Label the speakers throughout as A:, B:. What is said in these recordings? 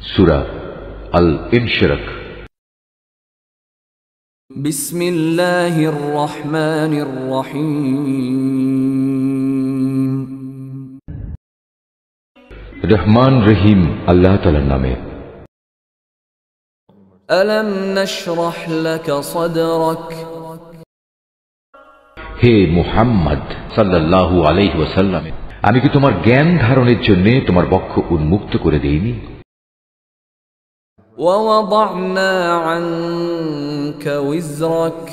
A: সূরা আল ইনশিরাক।
B: বিসমিল্লাহির রহমানির রহিম।
A: রহমান রহিম আল্লাহ তাআলার নামে।
B: আলাম নাশরাহ লাকা সাদরাক।
A: হে মুহাম্মদ সাল্লাল্লাহু আলাইহি ওয়াসাল্লাম, আমি কি তোমার জ্ঞান ধারণের জন্য তোমার বক্ষ উন্মুক্ত করে দেইনি?
B: ওয়াদা'না আনকা উযরাক।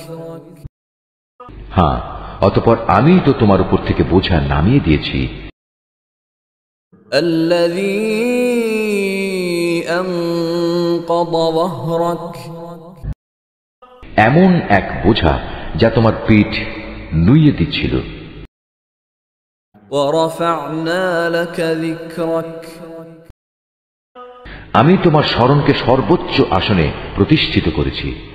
A: হ্যাঁ, অতঃপর আমি তো তোমার উপর থেকে বোঝা নামিয়ে দিয়েছি।
B: আল্লাযী আনকাযা যাহরাক।
A: এমন এক বোঝা যা তোমার পিঠ নুইয়ে দিচ্ছিল।
B: ওয়ারাফা'না লাকা যিকরাক।
A: আমি তোমার স্মরণকে সর্বোচ্চ আসনে প্রতিষ্ঠিত করেছি।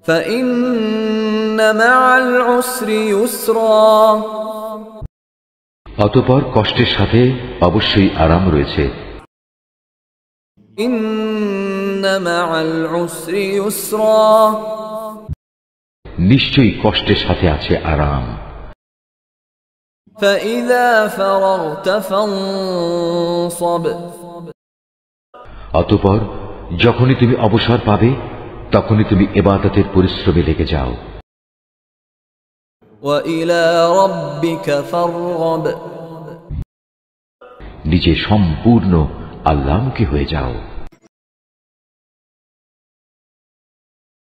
B: ফাইন্না মা'আল উসরি ইউসরা।
A: অতঃপর কষ্টের সাথে অবশ্যই আরাম রয়েছে।
B: ইন্না মা'আল উসরি ইউসরা।
A: নিশ্চয়ই কষ্টের সাথে আছে আরাম।
B: ফাইযা ফারাগতা ফানসাব।
A: অতঃপর যখনই তুমি অবসর পাবে তখনই তুমি ইবাদতের পরিশ্রমে লেগে যাও।
B: ওয়া ইলা রাব্বিকা ফারগাব।
A: নিজে সম্পূর্ণ আল্লাহমুখী হয়ে যাও।